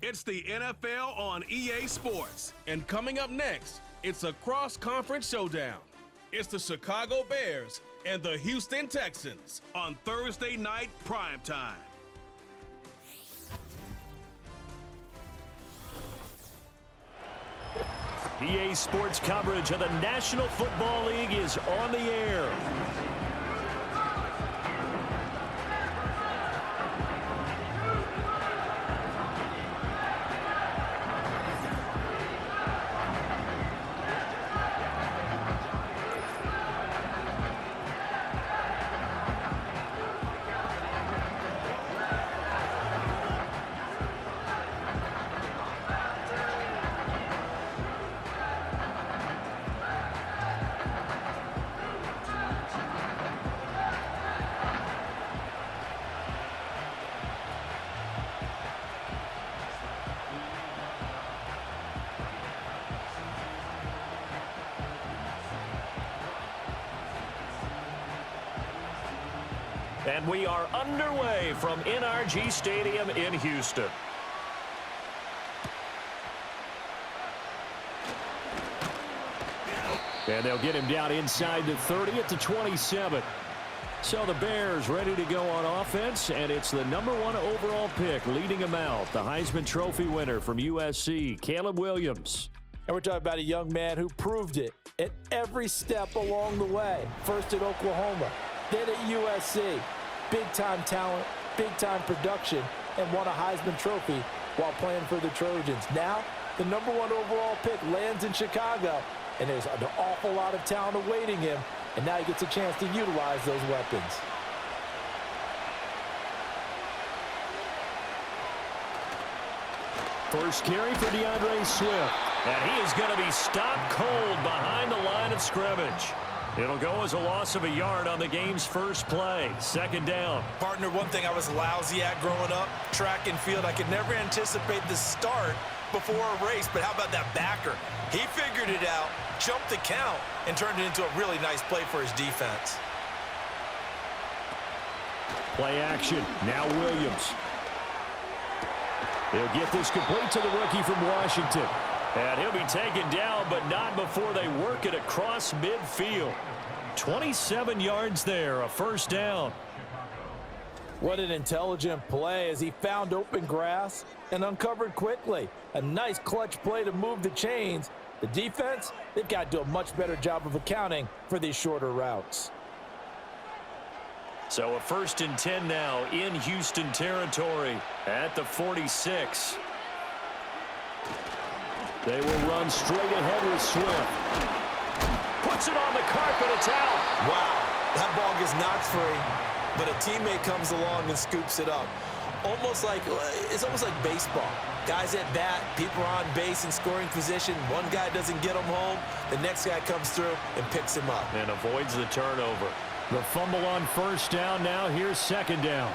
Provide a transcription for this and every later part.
It's the NFL on EA Sports. And coming up next, it's a cross-conference showdown. It's the Chicago Bears and the Houston Texans on Thursday night primetime. EA Sports coverage of the National Football League is on the air. And we are underway from NRG Stadium in Houston. And they'll get him down inside the 30 at the 27. So the Bears ready to go on offense, and it's the #1 overall pick leading him out, the Heisman Trophy winner from USC, Caleb Williams. And we're talking about a young man who proved it at every step along the way. First at Oklahoma, then at USC. Big-time talent, big-time production, and won a Heisman Trophy while playing for the Trojans. Now, the #1 overall pick lands in Chicago, and there's an awful lot of talent awaiting him, and now he gets a chance to utilize those weapons. First carry for DeAndre Swift, and he is going to be stopped cold behind the line of scrimmage. It'll go as a loss of a yard on the game's first play. Second down. Partner, one thing I was lousy at growing up, track and field, I could never anticipate the start before a race, but how about that backer? He figured it out, jumped the count, and turned it into a really nice play for his defense. Play action. Now Williams. They'll get this complete to the rookie from Washington. And he'll be taken down, but not before they work it across midfield. 27 yards there, a first down. What an intelligent play as he found open grass and uncovered quickly. A nice clutch play to move the chains. The defense, they've got to do a much better job of accounting for these shorter routes. So a 1st and 10 now in Houston territory at the 46. They will run straight ahead with Swift. Puts it on the carpet. It's out. Wow, that ball gets knocked free, but a teammate comes along and scoops it up. It's almost like baseball. Guys at bat, people are on base in scoring position. One guy doesn't get him home. The next guy comes through and picks him up. And avoids the turnover. The fumble on first down now. Here's second down.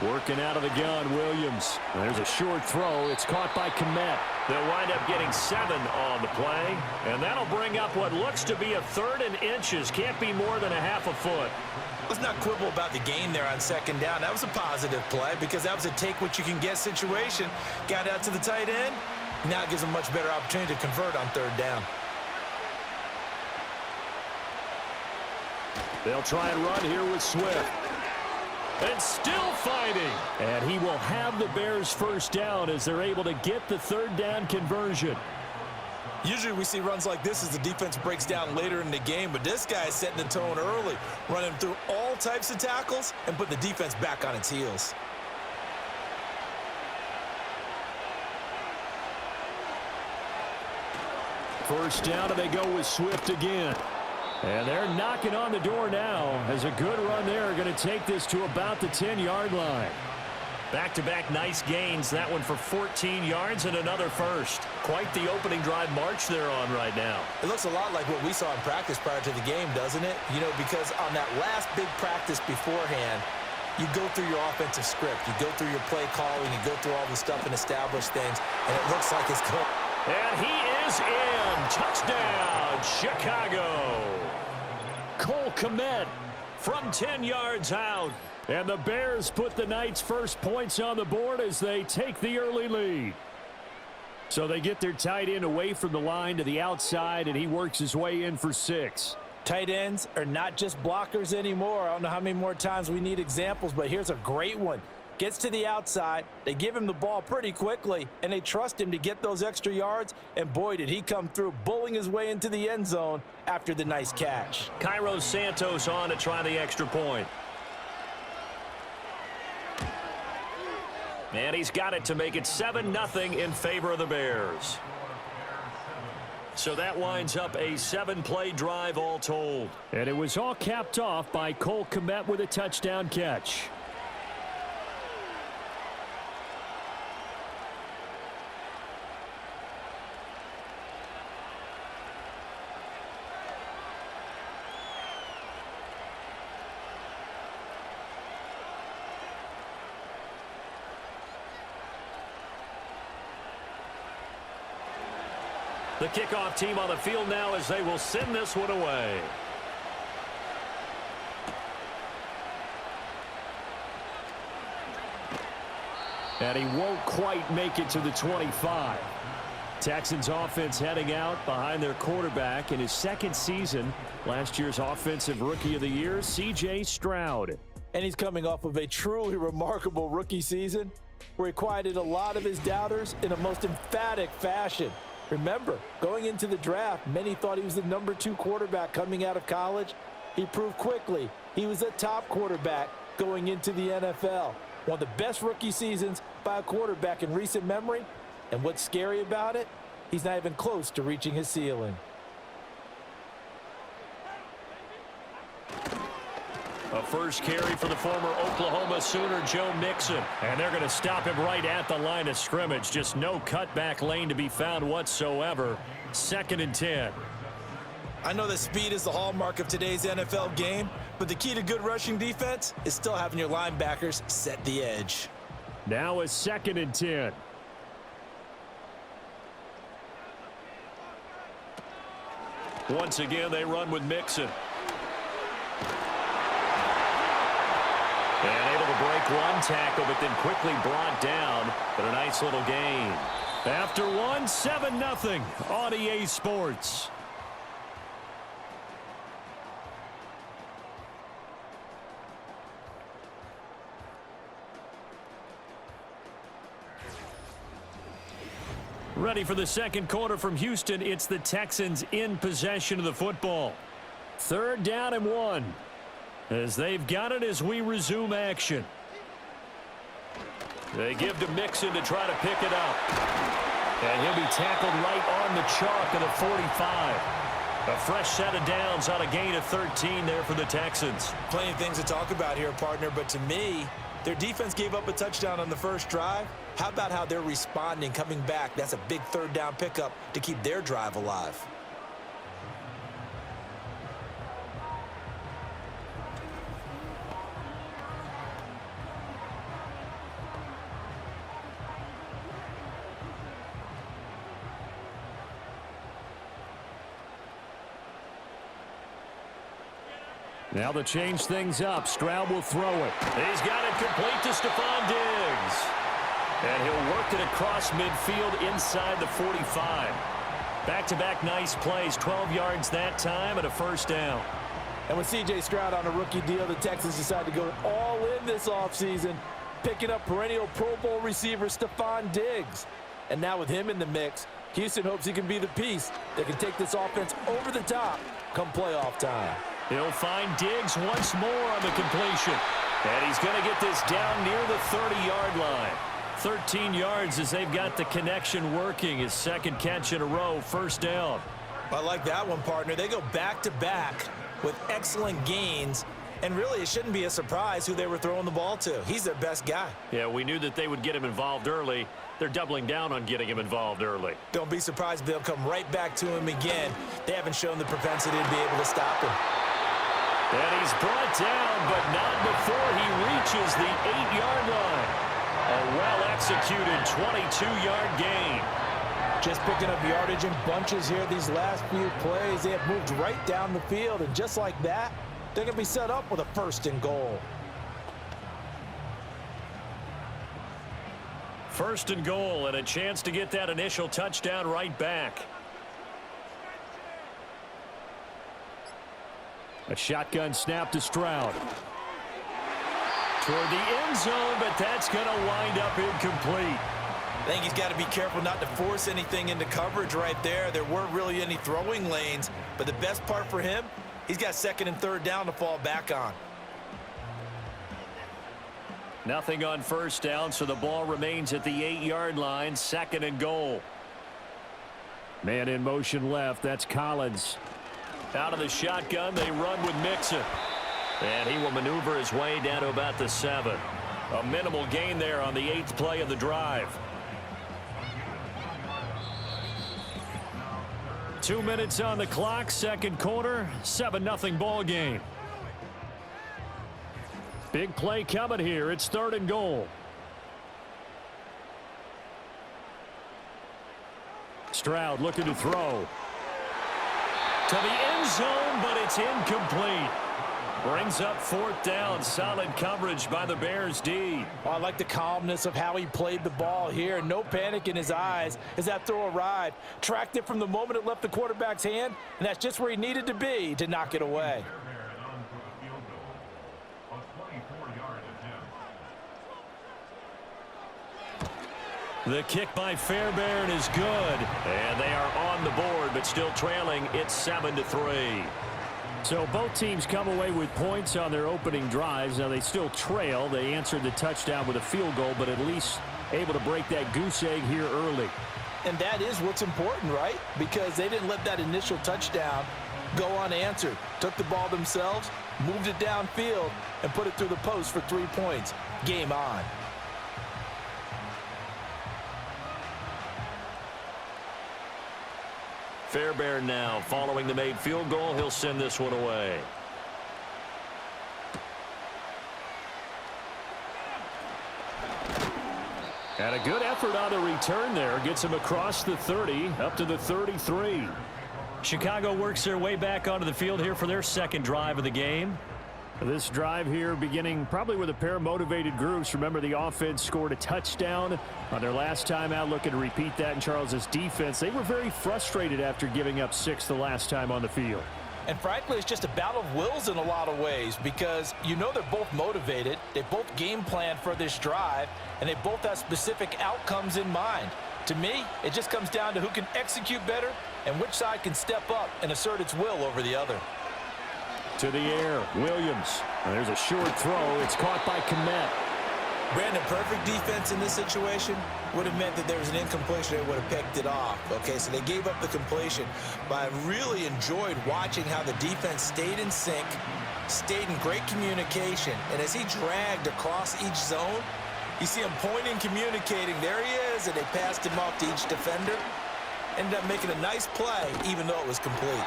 Working out of the gun, Williams. There's a short throw. It's caught by Komet. They'll wind up getting 7 on the play, and that'll bring up what looks to be a 3rd and inches. Can't be more than a half a foot. Let's not quibble about the gain there on second down. That was a positive play because that was a take-what-you-can-get situation. Got out to the tight end. Now it gives them a much better opportunity to convert on 3rd down. They'll try and run here with Swift. And still fighting. And he will have the Bears first down as they're able to get the 3rd down conversion. Usually we see runs like this as the defense breaks down later in the game, but this guy is setting the tone early, running through all types of tackles and put the defense back on its heels. First down, and they go with Swift again. And they're knocking on the door now as a good run there. Going to take this to about the 10-yard line. Back-to-back nice gains. That one for 14 yards and another first. Quite the opening drive march they're on right now. It looks a lot like what we saw in practice prior to the game, doesn't it? You know, because on that last big practice beforehand, you go through your offensive script. You go through your play calling. You go through all the stuff and establish things. And it looks like it's going. And he is in. Touchdown, Chicago. Cole Komet from 10 yards out. And the Bears put the night's first points on the board as they take the early lead. So they get their tight end away from the line to the outside, and he works his way in for 6. Tight ends are not just blockers anymore. I don't know how many more times we need examples, but here's a great one. Gets to the outside, they give him the ball pretty quickly, and they trust him to get those extra yards, and boy, did he come through, bowling his way into the end zone after the nice catch. Cairo Santos on to try the extra point. And he's got it to make it 7-0 in favor of the Bears. So that winds up a 7-play drive all told. And it was all capped off by Cole Kmet with a touchdown catch. The kickoff team on the field now as they will send this one away. And he won't quite make it to the 25. Texans offense heading out behind their quarterback in his second season. Last year's Offensive Rookie of the Year, C.J. Stroud. And he's coming off of a truly remarkable rookie season where he quieted a lot of his doubters in a most emphatic fashion. Remember, going into the draft, many thought he was the number 2 quarterback coming out of college. He proved quickly he was a top quarterback going into the NFL. One of the best rookie seasons by a quarterback in recent memory. And what's scary about it? He's not even close to reaching his ceiling. A first carry for the former Oklahoma Sooner, Joe Mixon. And they're going to stop him right at the line of scrimmage. Just no cutback lane to be found whatsoever. 2nd and 10. I know that speed is the hallmark of today's NFL game, but the key to good rushing defense is still having your linebackers set the edge. Now a 2nd and 10. Once again, they run with Mixon. And able to break one tackle, but then quickly brought down. But a nice little gain. After one, 7-0 on EA Sports. Ready for the second quarter from Houston. It's the Texans in possession of the football. 3rd down and 1. As they've got it as we resume action. They give to Mixon to try to pick it up. And he'll be tackled right on the chalk of the 45. A fresh set of downs on a gain of 13 there for the Texans. Plenty of things to talk about here, partner, but to me, their defense gave up a touchdown on the first drive. How about how they're responding, coming back? That's a big 3rd down pickup to keep their drive alive. Now to change things up, Stroud will throw it. He's got it complete to Stephon Diggs. And he'll work it across midfield inside the 45. Back-to-back nice plays, 12 yards that time and a 1st down. And with C.J. Stroud on a rookie deal, the Texans decide to go all in this offseason, picking up perennial Pro Bowl receiver Stephon Diggs. And now with him in the mix, Houston hopes he can be the piece that can take this offense over the top come playoff time. He'll find Diggs once more on the completion. And he's going to get this down near the 30-yard line. 13 yards as they've got the connection working. His 2nd catch in a row, 1st down. I like that one, partner. They go back-to-back with excellent gains. And really, it shouldn't be a surprise who they were throwing the ball to. He's their best guy. Yeah, we knew that they would get him involved early. They're doubling down on getting him involved early. Don't be surprised if they'll come right back to him again. They haven't shown the propensity to be able to stop him. And he's brought down, but not before he reaches the 8-yard line. A well-executed 22-yard gain. Just picking up yardage in bunches here these last few plays. They have moved right down the field, and just like that, they're going to be set up with a 1st and goal. 1st and goal, and a chance to get that initial touchdown right back. A shotgun snap to Stroud. Toward the end zone, but that's going to wind up incomplete. I think he's got to be careful not to force anything into coverage right there. There weren't really any throwing lanes, but the best part for him, he's got 2nd and 3rd down to fall back on. Nothing on 1st down, so the ball remains at the 8-yard line, 2nd and goal. Man in motion left, that's Collins. Out of the shotgun, they run with Mixon. And he will maneuver his way down to about the 7. A minimal gain there on the 8th play of the drive. 2 minutes on the clock, 2nd quarter, 7-0 ball game. Big play coming here. It's 3rd and goal. Stroud looking to throw. To the end zone, but it's incomplete. Brings up 4th down. Solid coverage by the Bears D. Oh, I like the calmness of how he played the ball here. No panic in his eyes as that throw arrived. Tracked it from the moment it left the quarterback's hand, and that's just where he needed to be to knock it away. The kick by Fairbairn is good. And they are on the board, but still trailing. It's 7-3. So both teams come away with points on their opening drives. Now they still trail. They answered the touchdown with a field goal, but at least able to break that goose egg here early. And that is what's important, right? Because they didn't let that initial touchdown go unanswered. Took the ball themselves, moved it downfield, and put it through the post for 3 points. Game on. Fairbairn now following the made field goal. He'll send this one away. And a good effort on the return there. Gets him across the 30 up to the 33. Chicago works their way back onto the field here for their 2nd drive of the game. This drive here beginning probably with a pair of motivated groups. Remember, the offense scored a touchdown on their last time out, looking to repeat that in Charles's defense. They were very frustrated after giving up 6 the last time on the field. And frankly, it's just a battle of wills in a lot of ways because you know they're both motivated. They both game plan for this drive, and they both have specific outcomes in mind. To me, it just comes down to who can execute better and which side can step up and assert its will over the other. To the air, Williams. And there's a short throw. It's caught by Kmet. Brandon, perfect defense in this situation would have meant that there was an incompletion. They would have picked it off. Okay, so they gave up the completion. But I really enjoyed watching how the defense stayed in sync, stayed in great communication. And as he dragged across each zone, you see him pointing, communicating. There he is, and they passed him off to each defender. Ended up making a nice play, even though it was complete.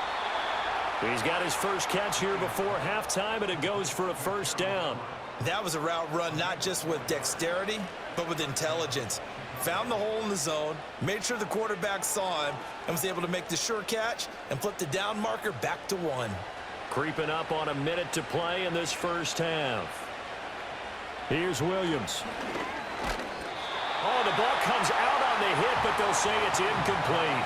He's got his first catch here before halftime, and it goes for a 1st down. That was a route run not just with dexterity, but with intelligence. Found the hole in the zone, made sure the quarterback saw him, and was able to make the sure catch and flip the down marker back to 1. Creeping up on a minute to play in this 1st half. Here's Williams. Oh, the ball comes out on the hit, but they'll say it's incomplete.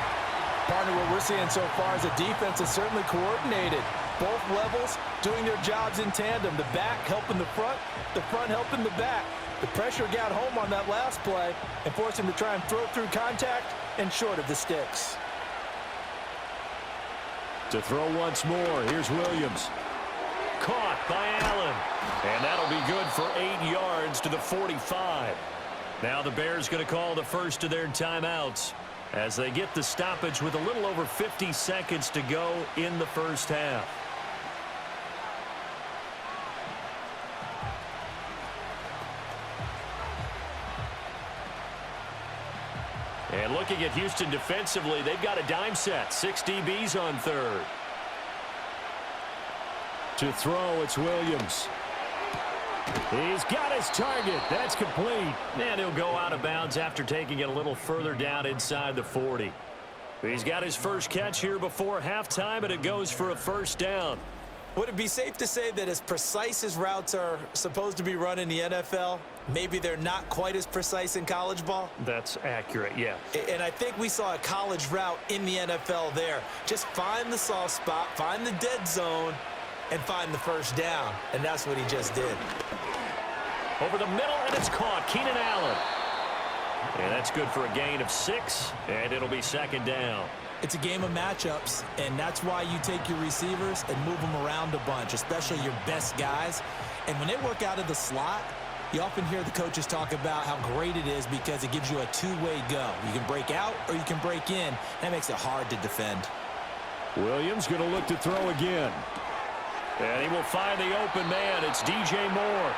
Partner, what we're seeing so far is the defense is certainly coordinated. Both levels doing their jobs in tandem. The back helping the front helping the back. The pressure got home on that last play and forced him to try and throw through contact and short of the sticks. To throw once more, here's Williams. Caught by Allen. And that'll be good for 8 yards to the 45. Now the Bears going to call the first of their timeouts as they get the stoppage with a little over 50 seconds to go in the 1st half. And looking at Houston defensively, they've got a dime set. 6 DBs on 3rd. To throw, it's Williams. He's got his target. That's complete. And he'll go out of bounds after taking it a little further down inside the 40. He's got his first catch here before halftime, and it goes for a 1st down. Would it be safe to say that as precise as routes are supposed to be run in the NFL, maybe they're not quite as precise in college ball? That's accurate, yeah. And I think we saw a college route in the NFL there. Just find the soft spot, find the dead zone, and find the first down. And that's what he just did. Over the middle, and it's caught. Keenan Allen. And that's good for a gain of 6, and it'll be second down. It's a game of matchups, and that's why you take your receivers and move them around a bunch, especially your best guys. And when they work out of the slot, you often hear the coaches talk about how great it is because it gives you a two-way go. You can break out or you can break in. That makes it hard to defend. Williams going to look to throw again. And he will find the open man. It's DJ Moore.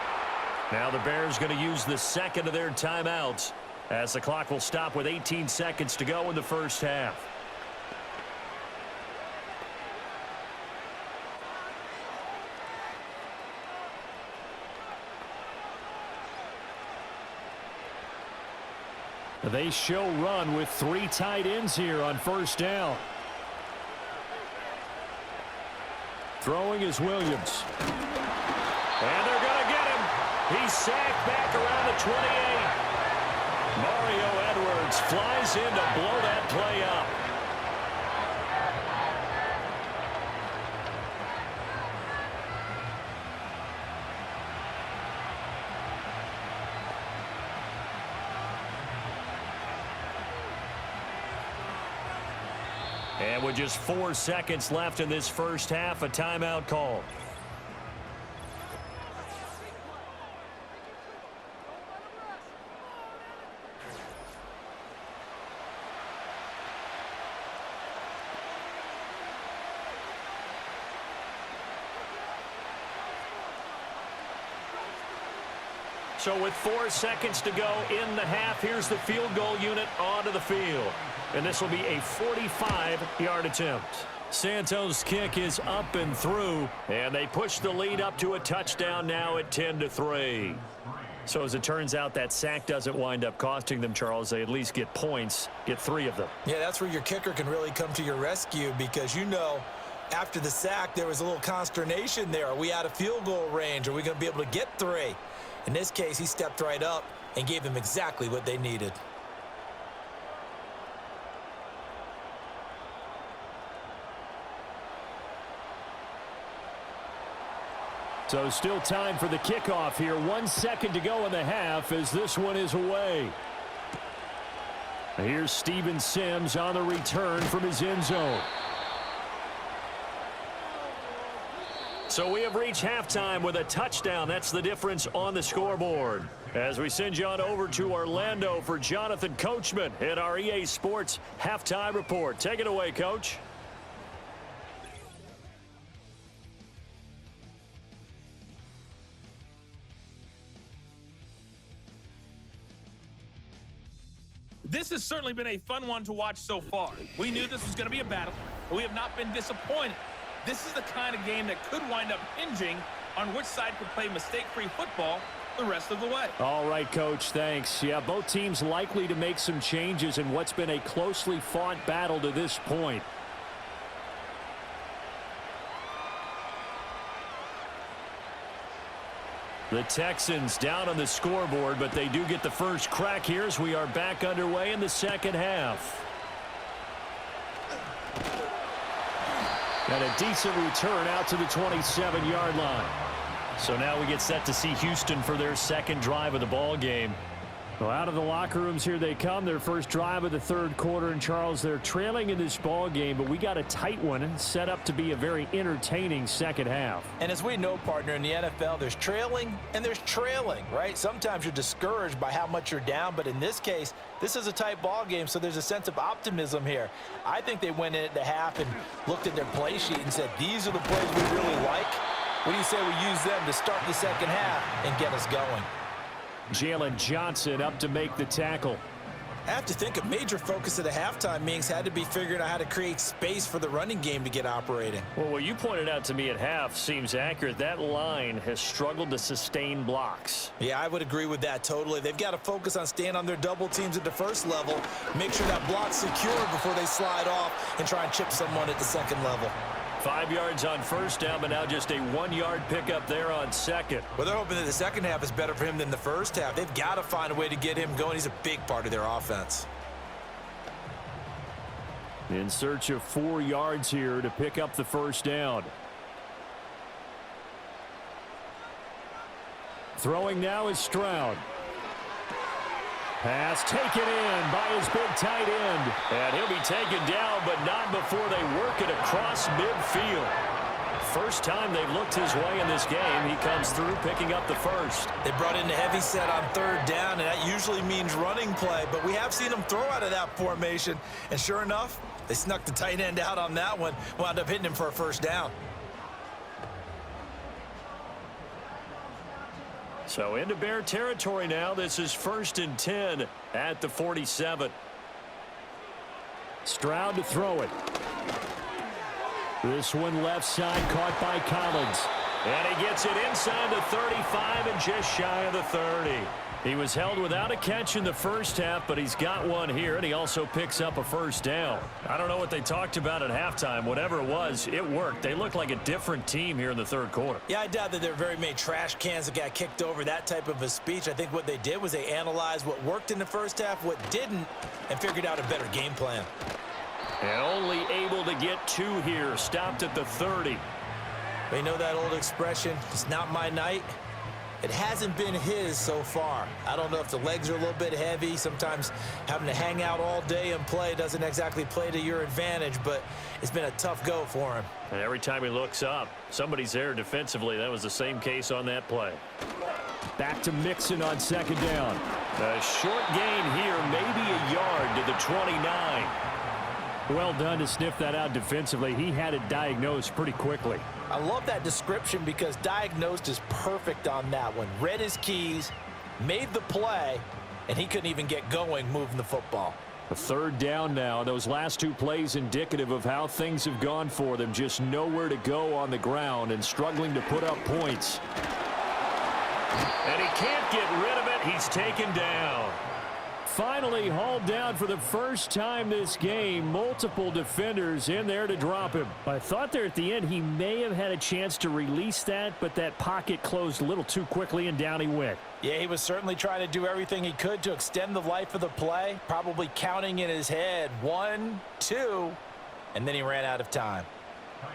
Now the Bears going to use the second of their timeouts as the clock will stop with 18 seconds to go in the first half. They show run with 3 tight ends here on first down. Throwing is Williams. And they're going to get him. He's sacked back around the 28. Mario Edwards flies in to blow that play up. And with just 4 seconds left in this first half, a timeout call. So with 4 seconds to go in the half, here's the field goal unit onto the field. And this will be a 45-yard attempt. Santos' kick is up and through, and they push the lead up to a touchdown now at 10-3. So as it turns out, that sack doesn't wind up costing them, Charles. They at least get points, get 3 of them. Yeah, that's where your kicker can really come to your rescue because you know after the sack there was a little consternation there. Are we out of field goal range? Are we going to be able to get 3? In this case, he stepped right up and gave them exactly what they needed. So still time for the kickoff here. 1 second to go in the half as this one is away. Here's Steven Sims on the return from his end zone. So we have reached halftime with a touchdown. That's the difference on the scoreboard. As we send you on over to Orlando for Jonathan Coachman in our EA Sports Halftime Report. Take it away, Coach. This has certainly been a fun one to watch so far. We knew this was going to be a battle, but we have not been disappointed. This is the kind of game that could wind up hinging on which side could play mistake-free football the rest of the way. All right, Coach, thanks. Yeah, both teams likely to make some changes in what's been a closely fought battle to this point. The Texans down on the scoreboard, but they do get the first crack here as we are back underway in the second half. And a decent return out to the 27-yard line. So now we get set to see Houston for their second drive of the ball game. Well, out of the locker rooms here they come. Their first drive of the third quarter. And, Charles, they're trailing in this ball game, but we got a tight one set up to be a very entertaining second half. And as we know, partner, in the NFL, there's trailing and there's trailing, right? Sometimes you're discouraged by how much you're down, but in this case, this is a tight ball game, so there's a sense of optimism here. I think they went in at the half and looked at their play sheet and said, these are the plays we really like. What do you say we use them to start the second half and get us going? Jalen Johnson up to make the tackle. I have to think a major focus of the halftime meetings had to be figuring out how to create space for the running game to get operating. Well, what you pointed out to me at half seems accurate. That line has struggled to sustain blocks. Yeah, I would agree with that totally. They've got to focus on staying on their double teams at the first level, make sure that block's secure before they slide off and try and chip someone at the second level. 5 yards on first down, but now just a 1-yard pickup there on second. Well, they're hoping that the second half is better for him than the first half. They've got to find a way to get him going. He's a big part of their offense. In search of 4 yards here to pick up the first down. Throwing now is Stroud. Pass taken in by his big tight end. And he'll be taken down, but not before they work it across midfield. First time they've looked his way in this game. He comes through picking up the first. They brought in the heavy set on third down, and that usually means running play. But we have seen them throw out of that formation. And sure enough, they snuck the tight end out on that one. Wound up hitting him for a first down. So into Bear territory now. This is 1st and 10 at the 47. Stroud to throw it. This one left side caught by Collins. And he gets it inside the 35 and just shy of the 30. He was held without a catch in the first half, but he's got one here, and he also picks up a first down. I don't know what they talked about at halftime. Whatever it was, it worked. They look like a different team here in the third quarter. Yeah, I doubt that there are very many trash cans that got kicked over, that type of a speech. I think what they did was they analyzed what worked in the first half, what didn't, and figured out a better game plan. And only able to get 2 here. Stopped at the 30. But you know that old expression, it's not my night? It hasn't been his so far. I don't know if the legs are a little bit heavy. Sometimes having to hang out all day and play doesn't exactly play to your advantage, but it's been a tough go for him. And every time he looks up, somebody's there defensively. That was the same case on that play. Back to Mixon on second down. A short gain here, maybe a yard to the 29. Well done to sniff that out defensively. He had it diagnosed pretty quickly. I love that description because diagnosed is perfect on that one. Read his keys, made the play, and he couldn't even get going moving the football. A third down now. Those last 2 plays indicative of how things have gone for them. Just nowhere to go on the ground and struggling to put up points. And he can't get rid of it. He's taken down. Finally hauled down for the first time this game. Multiple defenders in there to drop him. I thought there at the end he may have had a chance to release that, but that pocket closed a little too quickly and down he went. Yeah, he was certainly trying to do everything he could to extend the life of the play, probably counting in his head 1, 2, and then he ran out of time.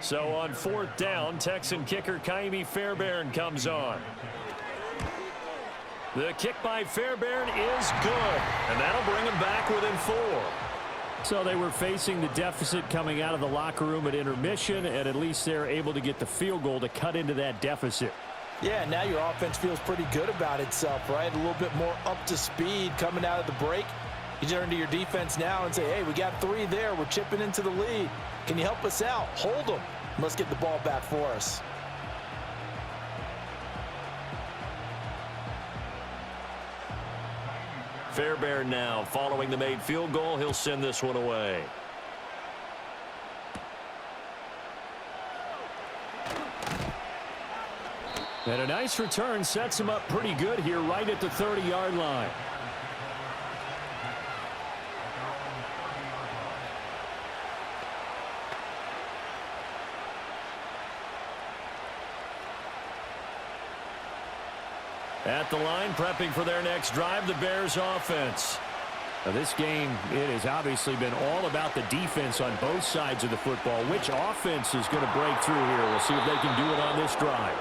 So on 4th down, Texan kicker Kaimi Fairbairn comes on. The kick by Fairbairn is good, and that'll bring him back within 4. So they were facing the deficit coming out of the locker room at intermission, and at least they're able to get the field goal to cut into that deficit. Yeah, now your offense feels pretty good about itself, right? A little bit more up to speed coming out of the break. You turn to your defense now and say, hey, we got 3 there. We're chipping into the lead. Can you help us out? Hold them. Let's get the ball back for us. Fairbairn now following the made field goal. He'll send this one away. And a nice return sets him up pretty good here right at the 30-yard line. At the line, prepping for their next drive, the Bears offense. Now this game, it has obviously been all about the defense on both sides of the football. Which offense is going to break through here? We'll see if they can do it on this drive.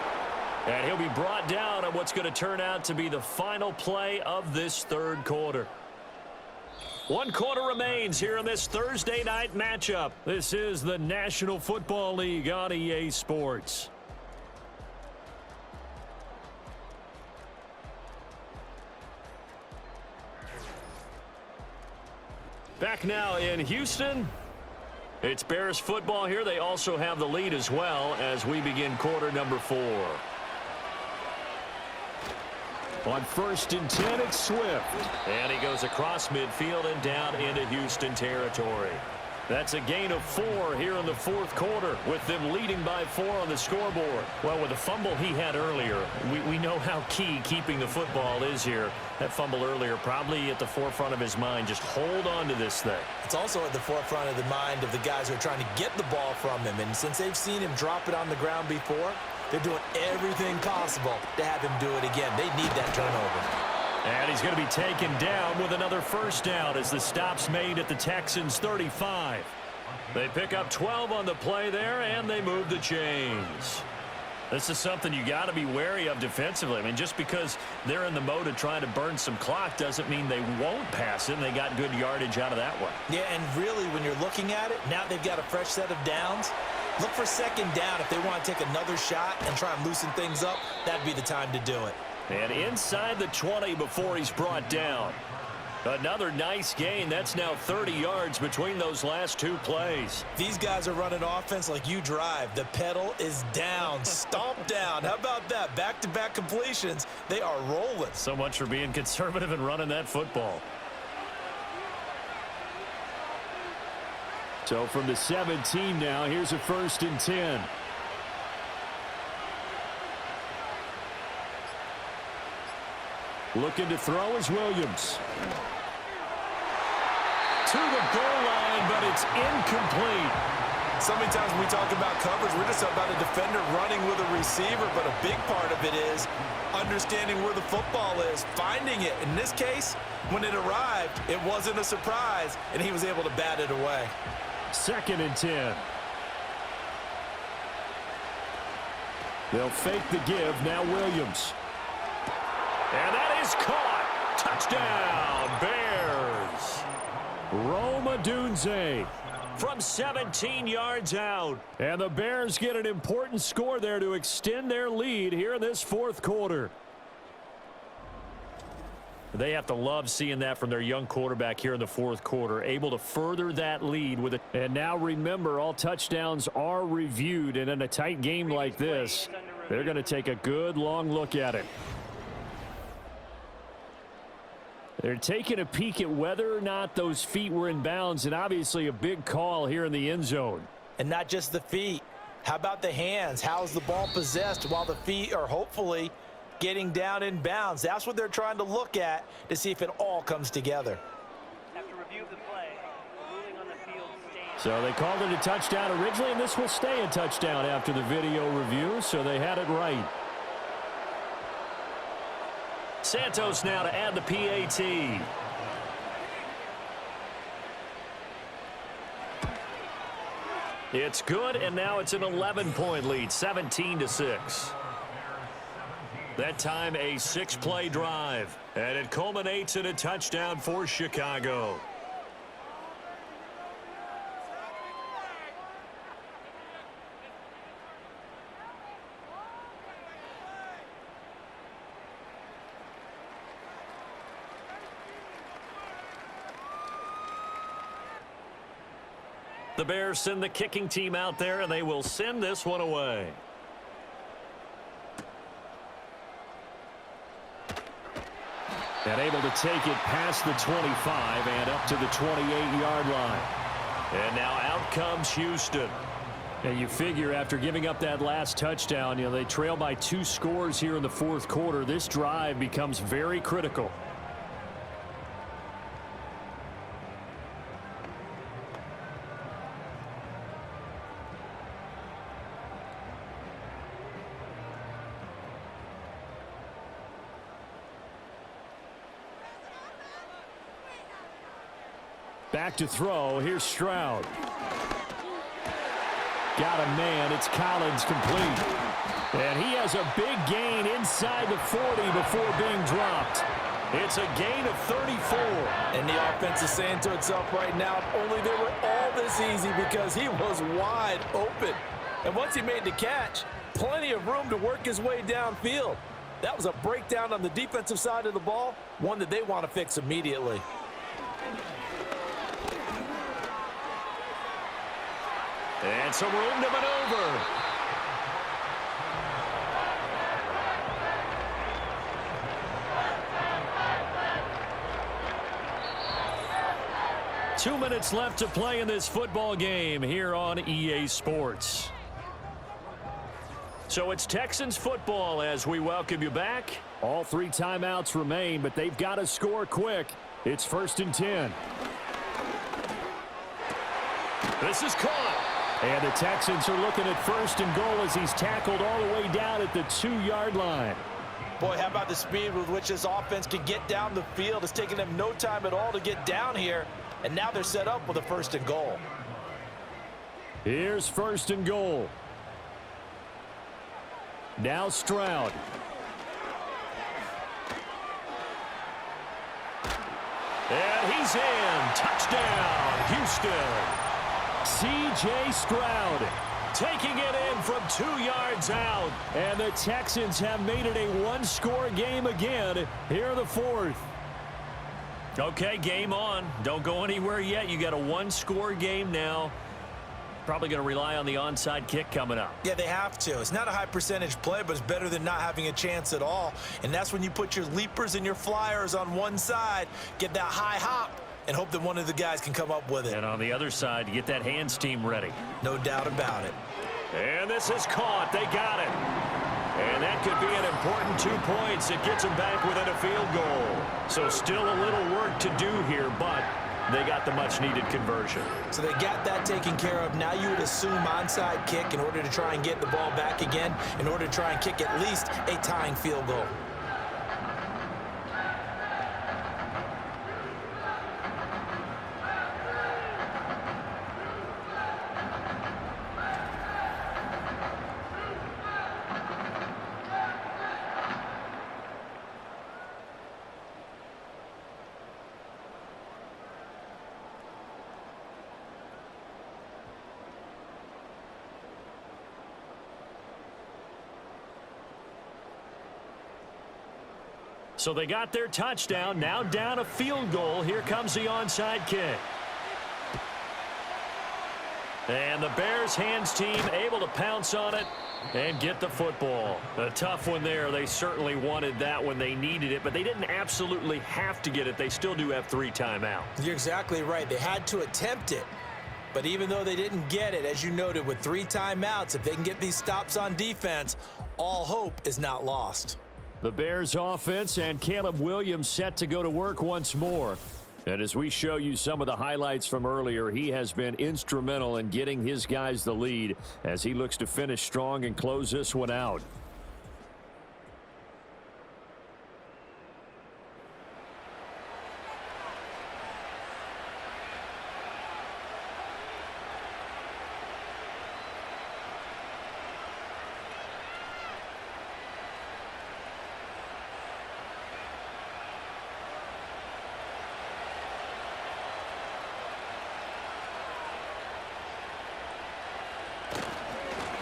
And he'll be brought down on what's going to turn out to be the final play of this third quarter. 1 quarter remains here in this Thursday night matchup. This is the National Football League on EA Sports. Back now in Houston. It's Bears football here. They also have the lead as well as we begin quarter number 4. On 1st and 10, it's Swift. And he goes across midfield and down into Houston territory. That's a gain of 4 here in the fourth quarter, with them leading by 4 on the scoreboard. Well, with the fumble he had earlier, we know how key keeping the football is here. That fumble earlier probably at the forefront of his mind. Just hold on to this thing. It's also at the forefront of the mind of the guys who are trying to get the ball from him. And since they've seen him drop it on the ground before, they're doing everything possible to have him do it again. They need that turnover. And he's going to be taken down with another first down as the stop's made at the Texans' 35. They pick up 12 on the play there, and they move the chains. This is something you got to be wary of defensively. I mean, just because they're in the mode of trying to burn some clock doesn't mean they won't pass it, and they got good yardage out of that one. Yeah, and really, when you're looking at it, now they've got a fresh set of downs. Look for second down if they want to take another shot and try and loosen things up. That'd be the time to do it. And inside the 20 before he's brought down. Another nice gain. That's now 30 yards between those last 2 plays. These guys are running offense like you drive. The pedal is down. Stomp down. How about that? Back-to-back completions. They are rolling. So much for being conservative and running that football. So from the 17 now, here's a 1st and 10. Looking to throw is Williams. To the goal line, but it's incomplete. So many times when we talk about coverage, we're just about a defender running with a receiver, but a big part of it is understanding where the football is, finding it. In this case, when it arrived, it wasn't a surprise, and he was able to bat it away. 2nd and 10. They'll fake the give. Now Williams. And that is caught. Touchdown, Bears. Rome Odunze from 17 yards out. And the Bears get an important score there to extend their lead here in this fourth quarter. They have to love seeing that from their young quarterback here in the fourth quarter, able to further that lead with it. And now remember, all touchdowns are reviewed, and in a tight game like this, they're going to take a good long look at it. They're taking a peek at whether or not those feet were in bounds, and obviously a big call here in the end zone. And not just the feet. How about the hands? How's the ball possessed while the feet are hopefully getting down in bounds? That's what they're trying to look at to see if it all comes together. After review of the play, ruling on the field stands. So they called it a touchdown originally, and this will stay a touchdown after the video review, so they had it right. Santos now to add the PAT. It's good, and now it's an 11-point lead, 17-6. That time a 6-play drive, and it culminates in a touchdown for Chicago. The Bears send the kicking team out there, and they will send this one away. And able to take it past the 25 and up to the 28-yard line. And now out comes Houston. And you figure after giving up that last touchdown, they trail by 2 scores here in the fourth quarter. This drive becomes very critical. Back to throw. Here's Stroud. Got a man. It's Collins complete. And he has a big gain inside the 40 before being dropped. It's a gain of 34. And the offense is saying to itself right now, if only they were all this easy, because he was wide open. And once he made the catch, plenty of room to work his way downfield. That was a breakdown on the defensive side of the ball, one that they want to fix immediately. And some room to maneuver. 2 minutes left to play in this football game here on EA Sports. So it's Texans football as we welcome you back. All 3 timeouts remain, but they've got to score quick. It's 1st and 10. This is caught. And the Texans are looking at 1st and goal as he's tackled all the way down at the 2-yard line. Boy, how about the speed with which this offense could get down the field? It's taken them no time at all to get down here, and now they're set up with a 1st and goal. Here's 1st and goal. Now Stroud. And he's in. Touchdown, Houston. C.J. Stroud taking it in from 2 yards out. And the Texans have made it a 1-score game again here in the 4th. Okay, game on. Don't go anywhere yet. You got a 1-score game now. Probably going to rely on the onside kick coming up. Yeah, they have to. It's not a high percentage play, but it's better than not having a chance at all. And that's when you put your leapers and your flyers on one side, get that high hop, and hope that one of the guys can come up with it. And on the other side, get that hands team ready. No doubt about it. And this is caught. They got it. And that could be an important 2 points. It gets them back within a field goal. So still a little work to do here, but they got the much-needed conversion. So they got that taken care of. Now you would assume onside kick in order to try and get the ball back again, in order to try and kick at least a tying field goal. So they got their touchdown, now down a field goal. Here comes the onside kick. And the Bears hands team able to pounce on it and get the football. A tough one there. They certainly wanted that when they needed it, but they didn't absolutely have to get it. They still do have 3 timeouts. You're exactly right. They had to attempt it. But even though they didn't get it, as you noted, with 3 timeouts, if they can get these stops on defense, all hope is not lost. The Bears offense and Caleb Williams set to go to work once more. And as we show you some of the highlights from earlier, he has been instrumental in getting his guys the lead as he looks to finish strong and close this one out.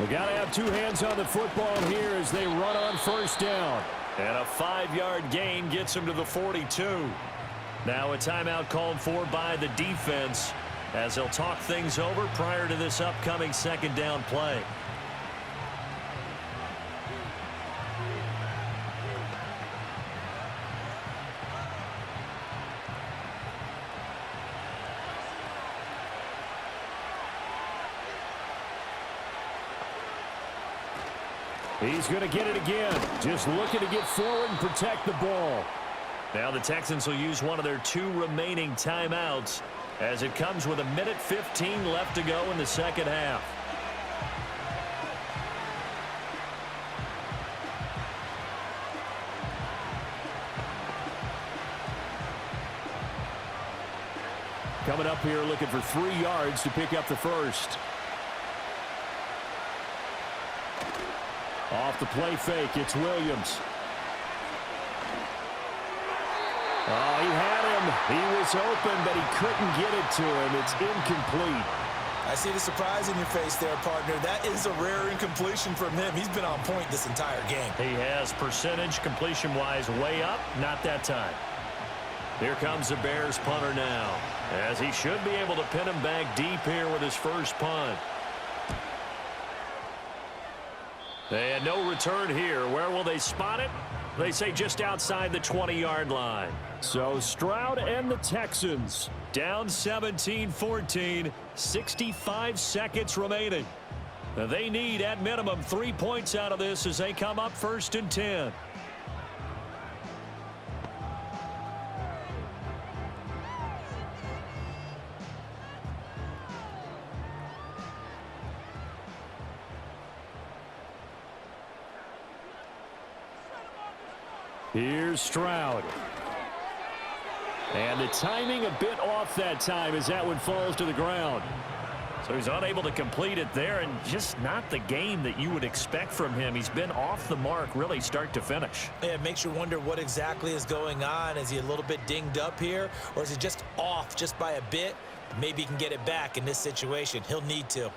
We got to have 2 hands on the football here as they run on 1st down. And a 5-yard gain gets him to the 42. Now a timeout called for by the defense as they'll talk things over prior to this upcoming 2nd down play. He's going to get it again. Just looking to get forward and protect the ball. Now the Texans will use one of their 2 remaining timeouts as it comes with 1:15 left to go in the 2nd half. Coming up here looking for 3 yards to pick up the 1st. Off the play fake, it's Williams. Oh, he had him. He was open, but he couldn't get it to him. It's incomplete. I see the surprise in your face there, partner. That is a rare incompletion from him. He's been on point this entire game. He has percentage completion-wise way up. Not that time. Here comes the Bears punter now, as he should be able to pin him back deep here with his first punt. And no return here. Where will they spot it? They say just outside the 20-yard line. So Stroud and the Texans down 17-14, 65 seconds remaining. They need at minimum 3 points out of this as they come up 1st and 10. Here's Stroud. And the timing a bit off that time as that one falls to the ground. So he's unable to complete it there, and just not the game that you would expect from him. He's been off the mark really start to finish. Yeah, it makes you wonder what exactly is going on. Is he a little bit dinged up here, or is he just off just by a bit? Maybe he can get it back in this situation. He'll need to.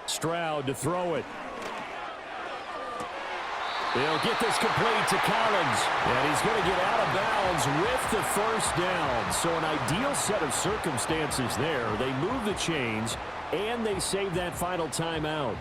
Stroud to throw it. They'll get this complete to Collins, and he's going to get out of bounds with the first down. So an ideal set of circumstances there. They move the chains, and they save that final timeout.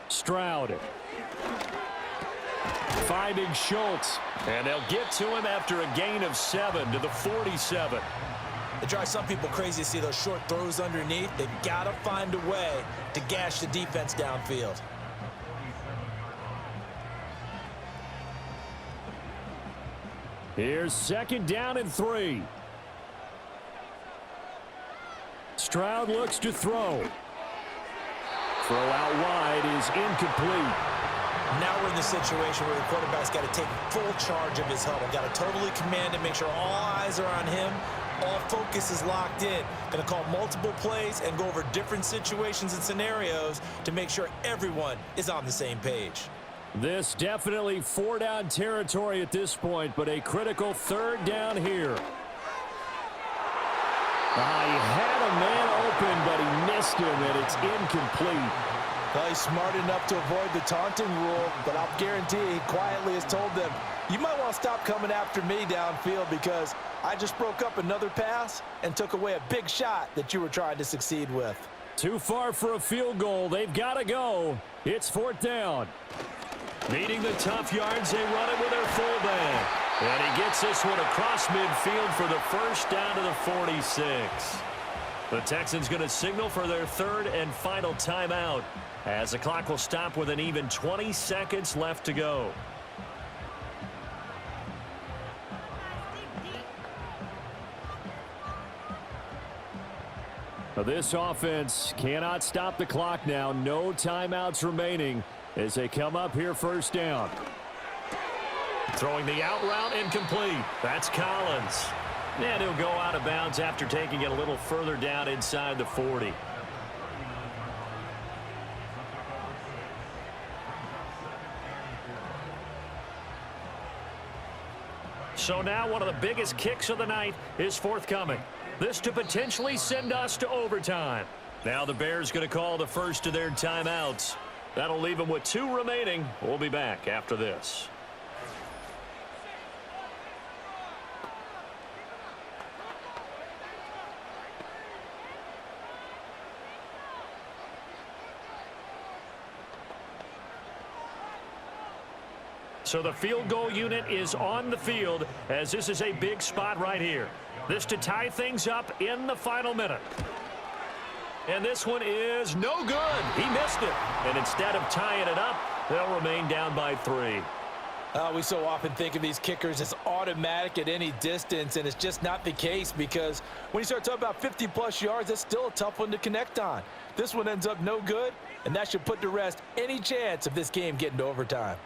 Stroud finding Schultz, and they'll get to him after a gain of 7 to the 47. It drives some people crazy to see those short throws underneath. They've got to find a way to gash the defense downfield. Here's 2nd down and 3. Stroud looks to throw. Throw out wide is incomplete. Now we're in the situation where the quarterback's got to take full charge of his huddle. Got to totally command it, make sure all eyes are on him. All focus is locked in. Going to call multiple plays and go over different situations and scenarios to make sure everyone is on the same page. This definitely 4-down territory at this point, but a critical 3rd down here. He had a man open, but he missed him, and it's incomplete. Well, he's smart enough to avoid the taunting rule, but I'll guarantee he quietly has told them, you might want to stop coming after me downfield because I just broke up another pass and took away a big shot that you were trying to succeed with. Too far for a field goal. They've got to go. It's 4th down. Needing the tough yards, they run it with their fullback. And he gets this one across midfield for the first down to the 46. The Texans going to signal for their 3rd and final timeout as the clock will stop with an even 20 seconds left to go. This offense cannot stop the clock now. No timeouts remaining as they come up here 1st down. Throwing the out route incomplete. That's Collins. And he'll go out of bounds after taking it a little further down inside the 40. So now one of the biggest kicks of the night is forthcoming. This to potentially send us to overtime. Now the Bears going to call the first of their timeouts. That'll leave them with 2 remaining. We'll be back after this. So the field goal unit is on the field as this is a big spot right here. This to tie things up in the final minute. And this one is no good. He missed it. And instead of tying it up, they'll remain down by 3. We so often think of these kickers as automatic at any distance, and it's just not the case because when you start talking about 50-plus yards, that's still a tough one to connect on. This one ends up no good, and that should put to rest any chance of this game getting to overtime.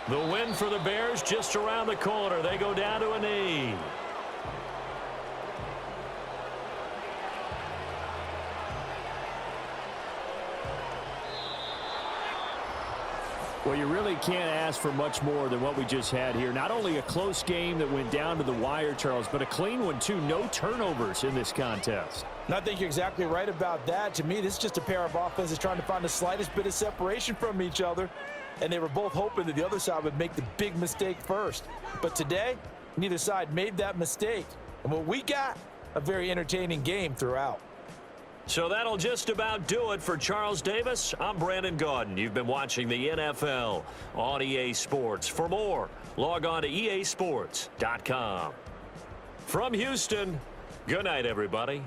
The win for the Bears just around the corner. They go down to a knee. Well, you really can't ask for much more than what we just had here. Not only a close game that went down to the wire, Charles, but a clean one, too. No turnovers in this contest. And I think you're exactly right about that. To me, this is just a pair of offenses trying to find the slightest bit of separation from each other. And they were both hoping that the other side would make the big mistake first. But today, neither side made that mistake. And what we got, a very entertaining game throughout. So that'll just about do it for Charles Davis. I'm Brandon Gaudin. You've been watching the NFL on EA Sports. For more, log on to easports.com. From Houston, good night, everybody.